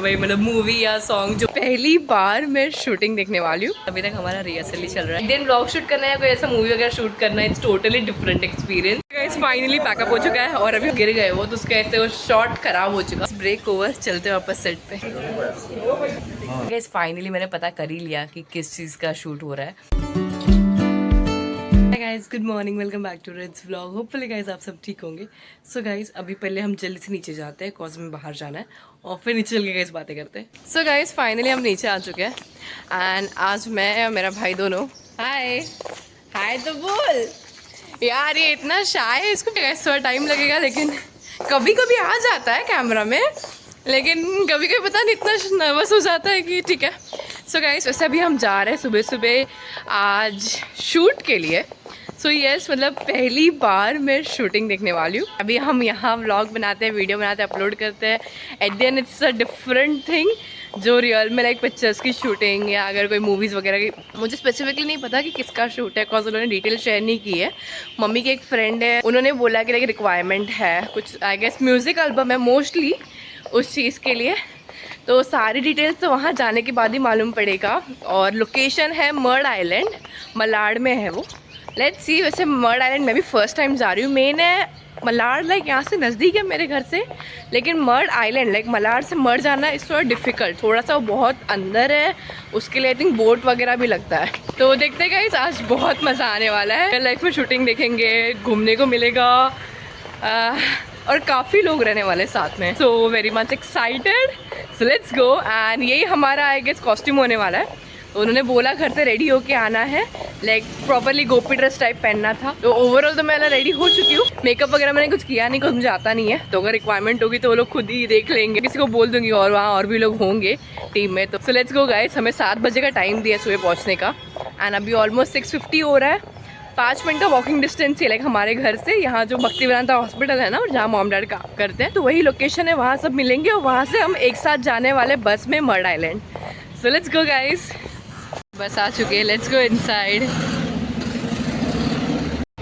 वही मतलब मूवी या सॉन्ग जो पहली बार मैं शूटिंग देखने वाली हूँ। अभी तक हमारा रिहर्सल ही चल रहा है। दिन ब्लॉग शूट करना है, कोई ऐसा मूवी वगैरह शूट करना है, it's totally different experience. Guys finally pack up हो चुका है और अभी गिर गए वो, तो उसका ऐसे वो शॉट खराब हो चुका। ब्रेक ओवर, चलते वापस सेट पे। गाइस फाइनली मैंने पता कर ही लिया कि किस चीज़ का शूट हो रहा है। Guys good morning, welcome back to Reds vlog. Hopefully guys आप सब ठीक होंगे। सो गाइस अभी पहले हम जल्दी से नीचे जाते हैं, कॉज में बाहर जाना है और फिर नीचे चल के गाइस बातें करते हैं। सो गाइस फाइनली हम नीचे आ चुके हैं एंड आज मैं और मेरा भाई दोनों, हाय हाय तो बोल यार, ये इतना शाय है, इसको थोड़ा टाइम लगेगा लेकिन कभी कभी आ जाता है कैमरा में, लेकिन कभी कभी पता नहीं इतना नर्वस हो जाता है कि ठीक है। सो गाइस वैसे अभी हम जा रहे हैं सुबह सुबह आज शूट के लिए। सो यस मतलब पहली बार मैं शूटिंग देखने वाली हूँ। अभी हम यहाँ व्लॉग बनाते हैं, वीडियो बनाते हैं, अपलोड करते हैं। At the end it's a different thing जो रियल में लाइक पिक्चर्स की शूटिंग या अगर कोई मूवीज़ वगैरह की। मुझे स्पेसिफिकली नहीं पता कि किसका शूट है, बिकॉज उन्होंने डिटेल शेयर नहीं की है। मम्मी की एक फ्रेंड है, उन्होंने बोला कि लाइक रिक्वायरमेंट है कुछ, आई गेस म्यूज़िक एल्बम है मोस्टली उस चीज़ के लिए। तो सारी डिटेल्स तो वहाँ जाने के बाद ही मालूम पड़ेगा। और लोकेशन है मर्ड आइलैंड, मलाड में है वो। Let's see. वैसे मर्ड आइलैंड मैं भी फर्स्ट टाइम जा रही हूँ। मेन है मलाड, लाइक यहाँ से नज़दीक है मेरे घर से, लेकिन मर्ड आइलैंड लाइक मलाड से मर्ड जाना इस थोड़ा डिफ़िकल्ट, थोड़ा सा बहुत अंदर है। उसके लिए आई थिंक बोट वगैरह भी लगता है। तो देखते हैं गाइस, आज बहुत मज़ा आने वाला है। लाइफ में शूटिंग देखेंगे, घूमने को मिलेगा और काफ़ी लोग रहने वाले साथ में। So very much excited. So let's go. And यही हमारा आई गेस कॉस्ट्यूम होने वाला है। तो उन्होंने बोला घर से रेडी होके आना है, लाइक प्रॉपरली गोपी ड्रेस टाइप पहनना था। तो ओवरऑल तो मैं रेडी हो चुकी हूँ। मेकअप वगैरह मैंने कुछ किया नहीं, कुछ मुझे आता नहीं है। तो अगर रिक्वायरमेंट होगी तो वो लोग खुद ही देख लेंगे, किसी को बोल दूंगी और वहाँ और भी लोग होंगे टीम में। तो सो लेट्स गो गाइस। हमें 7 बजे का टाइम दिया सुबह पहुँचने का एंड अभी ऑलमोस्ट 6:50 हो रहा है। 5 मिनट का वॉकिंग डिस्टेंस है लाइक हमारे घर से। यहाँ जो भक्तिवेदांता हॉस्पिटल है ना, और जहाँ मॉम डैड काम करते हैं, तो वही लोकेशन है, वहाँ सब मिलेंगे और वहाँ से हम एक साथ जाने वाले बस में Murud island. So let's go guys. Bus आ चुके हैं, let's go inside.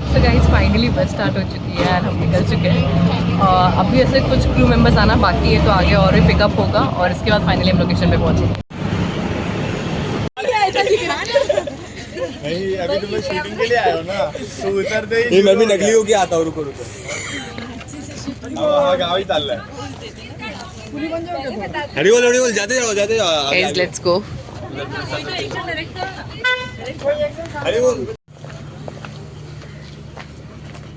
So guys finally bus start हो चुकी है और हम निकल चुके हैं। और अभी ऐसे कुछ क्रू मेंबर्स आना बाकी है, तो आगे और भी पिकअप होगा और इसके बाद फाइनली हम लोकेशन पे पहुँचेंगे। नहीं अभी तुम लोग शूटिंग के लिए आए हो ना, तो उतरते ही मैं भी नकली होके आता हूँ। रुको रुको गाँव चल रहा है। हरी बोल जाते जाओ गाइस लेट्स गो। हरी बोल।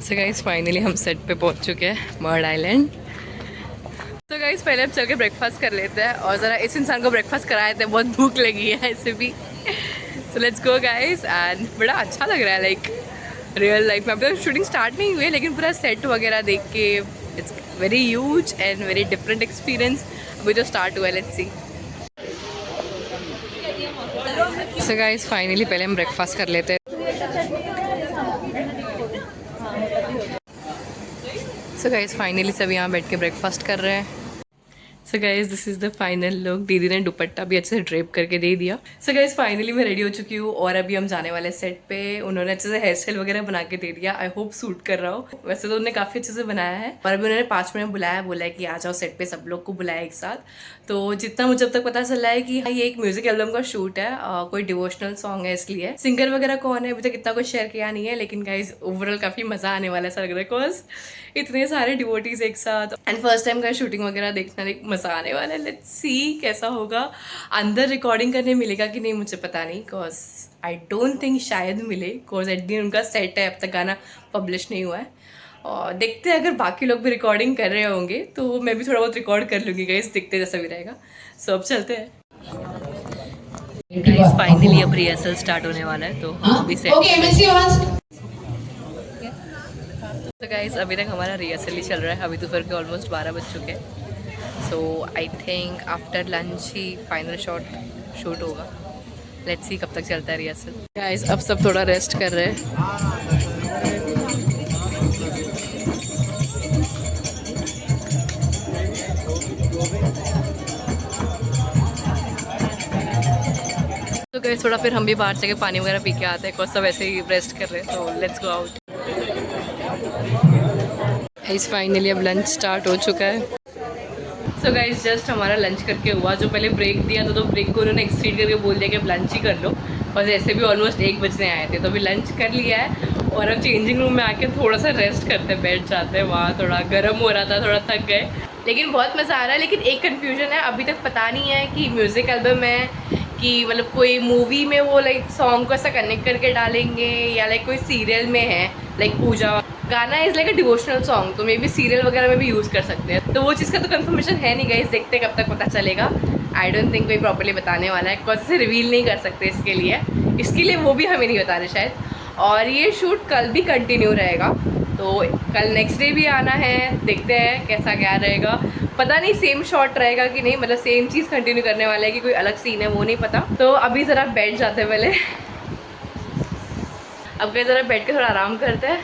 सो गाइस फाइनली हम सेट पे पहुंच चुके हैं मर्ड आइलैंड। तो गाइस पहले हम चल के ब्रेकफास्ट कर लेते हैं और ज़रा इस इंसान को ब्रेकफास्ट कराए थे, बहुत भूख लगी है ऐसे भी। सो लेट्स गो गाइस। एंड बड़ा अच्छा लग रहा है लाइक रियल लाइफ में। अब तक शूटिंग स्टार्ट नहीं हुई है लेकिन पूरा सेट वगैरह देख के it's very huge and very different experience. अभी तो स्टार्ट हुआ है, let's see. So guys finally पहले हम ब्रेकफास्ट कर लेते हैं। सो गाइस फाइनली सब यहाँ बैठ के ब्रेकफास्ट कर रहे हैं। So guys this is the final look. दीदी ने दुपट्टा भी अच्छे से ड्रेप करके दे दिया। सो गाइस फाइनली मैं रेडी हो चुकी हूँ और अभी हम जाने वाले सेट पे। उन्होंने अच्छे से हेयर स्टाइल वगैरह बना के दे दिया। आई होप सूट कर रहा हो। वैसे तो उन्होंने काफ़ी अच्छे से बनाया है और अभी उन्होंने 5 मिनट बुलाया, बोला है कि आ जाओ सेट पे, सब लोग को बुलाया एक साथ। तो जितना मुझे अब तक पता चला है कि ये एक म्यूजिक एल्बम का शूट है, कोई डिवोशनल सॉन्ग है इसलिए। सिंगर वगैरह कौन है अभी तक इतना कुछ शेयर किया नहीं है, लेकिन गाइज ओवरऑल काफ़ी मज़ा आने वाला है ऐसा लग रहा है, बिकॉज इतने सारे डिवोटीज एक साथ एंड फर्स्ट टाइम का शूटिंग वगैरह देखना एक मज़ा आने वाला है। लेट्स सी कैसा होगा। अंदर रिकॉर्डिंग करने मिलेगा कि नहीं मुझे पता नहीं, बिकॉज आई डोंट थिंक शायद मिले, बिकॉज एट दिन उनका सेट है, अब तक गाना पब्लिश नहीं हुआ है। और देखते हैं अगर बाकी लोग भी रिकॉर्डिंग कर रहे होंगे तो मैं भी थोड़ा बहुत रिकॉर्ड कर लूँगी गाइस, देखते जैसा भी रहेगा। सो अब चलते हैं गाइस। फाइनली अब रिहर्सल स्टार्ट होने वाला है तो अभी सेट। तो गाइस अभी तक हमारा रिहर्सल ही चल रहा है। अभी दोपहर के ऑलमोस्ट 12 बज चुके हैं। So I think after lunch ही फाइनल शूट होगा। लेट्स सी कब तक चलता है रिहर्सल। गाइस अब सब थोड़ा रेस्ट कर रहे हैं। तो गाइस थोड़ा फिर हम भी बाहर से पानी वगैरह पी के आते हैं, कुछ सब ऐसे ही रेस्ट कर रहे हैं। तो let's go out. Guys finally अब लंच स्टार्ट हो चुका है। सो गाइज जस्ट हमारा लंच करके हुआ, जो पहले ब्रेक दिया तो ब्रेक को उन्होंने एक्सटेंड करके बोल दिया कि अब लंच ही कर लो, और ऐसे भी ऑलमोस्ट 1 बजने आए थे, तो अभी लंच कर लिया है और अब चेंजिंग रूम में आके थोड़ा सा रेस्ट करते हैं, बैठ जाते हैं। वहाँ थोड़ा गर्म हो रहा था, थोड़ा थक गए, लेकिन बहुत मज़ा आ रहा है। लेकिन एक कन्फ्यूजन है, अभी तक पता नहीं है कि म्यूज़िक एल्बम है कि मतलब कोई मूवी में वो लाइक सॉन्ग को ऐसा कनेक्ट करके डालेंगे या लाइक कोई सीरियल में है, लाइक पूजा गाना is like a devotional song, तो मे बी सीरियल वगैरह में भी यूज़ कर सकते हैं। तो वो चीज़ का तो कंफर्मेशन है नहीं गाइस, देखते कब तक पता चलेगा। आई डोंट थिंक कोई प्रॉपर्ली बताने वाला है, कौन से रिवील नहीं कर सकते इसके लिए वो भी हमें नहीं बता रहे शायद। और ये शूट कल भी कंटिन्यू रहेगा, तो कल नेक्स्ट डे भी आना है, देखते हैं कैसा क्या रहेगा। पता नहीं सेम शॉट रहेगा कि नहीं, मतलब सेम चीज़ कंटिन्यू करने वाला है कि कोई अलग सीन है, वो नहीं पता। तो अभी ज़रा बैठ जाते हैं पहले, अब कहीं ज़रा बैठ के थोड़ा आराम करते हैं,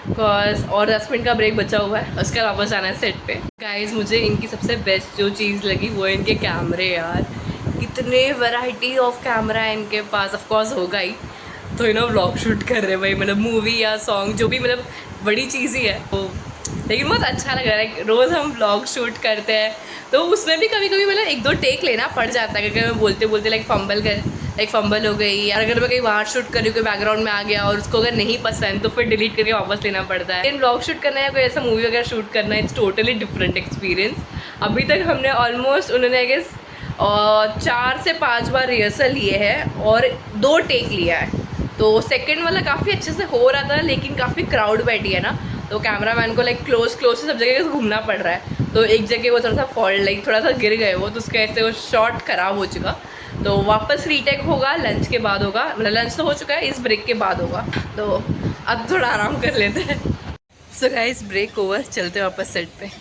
बिकॉज और 10 मिनट का ब्रेक बचा हुआ है, उसके बाद वापस जाना है सेट पे। गाइज मुझे इनकी सबसे बेस्ट जो चीज़ लगी वो है इनके कैमरे यार, इतने वैरायटी ऑफ कैमरा है इनके पास, ऑफकोर्स होगा ही, तो यू नो व्लॉग शूट कर रहे हैं भाई, मतलब मूवी या सॉन्ग जो भी, मतलब बड़ी चीज़ ही है तो। लेकिन बहुत अच्छा लग रहा है, रोज़ हम व्लॉग शूट करते हैं तो उसमें भी कभी कभी मतलब 1-2 टेक लेना पड़ जाता है, क्योंकि मैं बोलते बोलते लाइक फंबल हो गई, या अगर मैं कहीं बाहर शूट कर रही हूँ, कोई बैकग्राउंड में आ गया और उसको अगर नहीं पसंद तो फिर डिलीट करके वापस लेना पड़ता है। लेकिन व्लॉग शूट करना है, कोई ऐसा मूवी वगैरह शूट करना है, इट्स टोटली डिफरेंट एक्सपीरियंस। अभी तक हमने ऑलमोस्ट उन्होंने आई गेस 4 से 5 बार रिहर्सल लिए है और 2 टेक लिया है, तो सेकंड वाला काफ़ी अच्छे से हो रहा था, लेकिन काफ़ी क्राउड बैठी है ना, तो कैमरामैन को लाइक क्लोज से सब जगह घूमना पड़ रहा है, तो एक जगह वो थोड़ा सा फॉल्ट लाइक थोड़ा सा गिर गए वो, तो उसका ऐसे वो शॉट ख़राब हो चुका। तो वापस रीटेक होगा, लंच के बाद होगा, मतलब लंच तो हो चुका है, इस ब्रेक के बाद होगा, तो अब थोड़ा आराम कर लेते हैं। सो गाइस ब्रेक ओवर, चलते वापस सेट पे।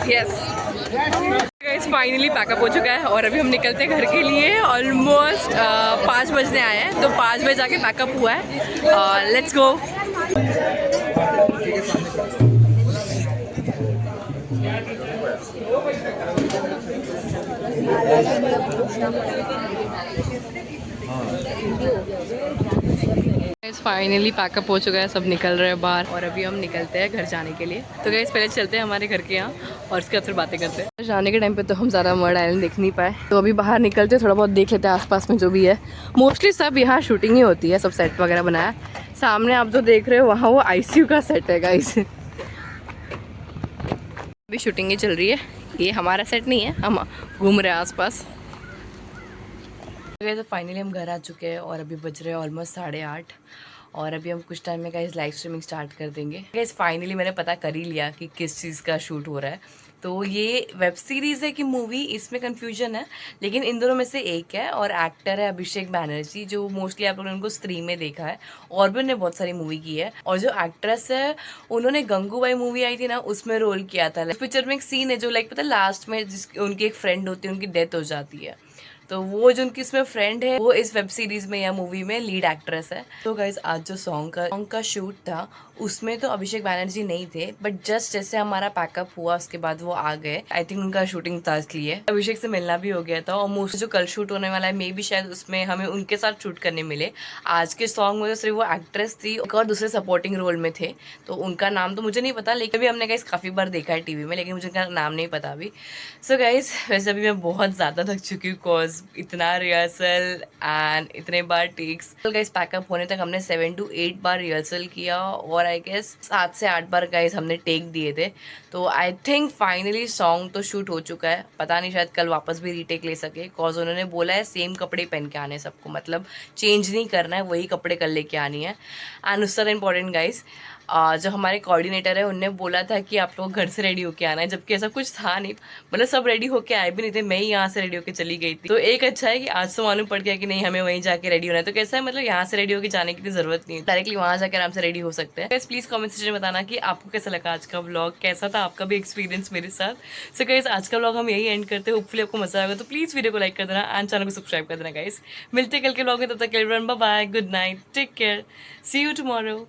यस फाइनली पैकअप हो चुका है और अभी हम निकलते हैं घर के लिए। ऑलमोस्ट 5 बजने आए हैं, तो 5 बजे जाके पैकअप हुआ है। Let's go. फाइनली पैकअप हो चुका है, सब निकल रहे हैं बाहर और अभी हम निकलते हैं घर जाने के लिए। तो गाइस पहले चलते हैं हमारे घर के यहाँ और उसके बाद फिर बातें करते हैं। जाने के टाइम पे तो हम ज़्यादा मर्ड आइलैंड देख नहीं पाए, तो अभी बाहर निकलते थोड़ा बहुत देख लेते हैं आसपास में जो भी है। मोस्टली सब यहाँ शूटिंग ही होती है, सब सेट वगैरह बनाया। सामने आप जो देख रहे हो वहाँ वो ICU का सेट है गाइस, अभी शूटिंग ही चल रही है। ये हमारा सेट नहीं है, हम घूम रहे हैं आसपास। तो फाइनली हम घर आ चुके हैं और अभी बज रहे हैं ऑलमोस्ट 8:30 और अभी हम कुछ टाइम में गाइस लाइव स्ट्रीमिंग स्टार्ट कर देंगे। गाइस फाइनली मैंने पता कर ही लिया कि किस चीज़ का शूट हो रहा है। तो ये वेब सीरीज़ है कि मूवी, इसमें कन्फ्यूजन है, लेकिन इन दोनों में से एक है और एक्टर है अभिषेक बैनर्जी, जो मोस्टली आप लोगों ने उनको स्त्री में देखा है और भी उन्होंने बहुत सारी मूवी की है। और जो एक्ट्रेस है उन्होंने गंगूबाई मूवी आई थी ना, उसमें रोल किया था। इस पिक्चर में एक सीन है जो लाइक पता है लास्ट में जिस उनकी एक फ्रेंड होती है, उनकी डेथ हो जाती है, तो वो जो उनकी इसमें फ्रेंड है वो इस वेब सीरीज में या मूवी में लीड एक्ट्रेस है। तो गाइज आज जो सॉन्ग का शूट था उसमें तो अभिषेक बैनर्जी नहीं थे, बट जस्ट जैसे हमारा पैकअप हुआ उसके बाद वो आ गए। आई थिंक उनका शूटिंग था इसलिए अभिषेक से मिलना भी हो गया था। और मोस्ट जो कल शूट होने वाला है मे भी शायद उसमें हमें उनके साथ शूट करने मिले। आज के सॉन्ग में तो सिर्फ वो एक्ट्रेस थी, एक और दूसरे सपोर्टिंग रोल में थे, तो उनका नाम तो मुझे नहीं पता, लेकिन भी हमने गाइज काफ़ी बार देखा है टीवी में, लेकिन मुझे उनका नाम नहीं पता अभी। सो गाइज वैसे अभी मैं बहुत ज़्यादा थक चुकी हूँ, कॉज इतना रिहर्सल एंड इतने बार टेक्स। गाइस पैकअप होने तक हमने 7 to 8 बार रिहर्सल किया और आई गेस 7 से 8 बार गाइस हमने टेक दिए थे। तो आई थिंक फाइनली सॉन्ग तो शूट हो चुका है। पता नहीं शायद कल वापस भी रीटेक ले सके, कॉज उन्होंने बोला है सेम कपड़े पहन के आने सबको, मतलब चेंज नहीं करना है, वही कपड़े कल लेके आनी है। एंड उससे इंपॉर्टेंट गाइस जो हमारे कोऑर्डिनेटर है उनने बोला था कि आप लोग घर से रेडी होके आना है, जबकि ऐसा कुछ था नहीं। मतलब सब रेडी होके आए भी नहीं थे, मैं ही यहाँ से रेडी होके चली गई थी। तो एक अच्छा है कि आज तो मालूम पड़ गया कि नहीं हमें वहीं जाके रेडी होना है। तो कैसा है, मतलब यहाँ से रेडी होके जाने की तो जरूरत नहीं है, डायरेक्टली वहाँ जाकर आराम से रेडी हो सकते हैं। प्लीज कमेंट सेक्शन में बताना कि आपको कैसा लगा आज का व्लॉग, कैसा था आपका भी एक्सपीरियंस मेरे साथ। सो गाइस आज का व्लॉग हम यही एंड करते हैं, होपफुली आपको मजा आएगा। तो प्लीज वीडियो को लाइक कर देना एंड चैनल को सब्सक्राइब कर देना गाइस। मिलते हैं कल के व्लॉग में, तब तक everyone bye bye, good night, take care, see you tomorrow.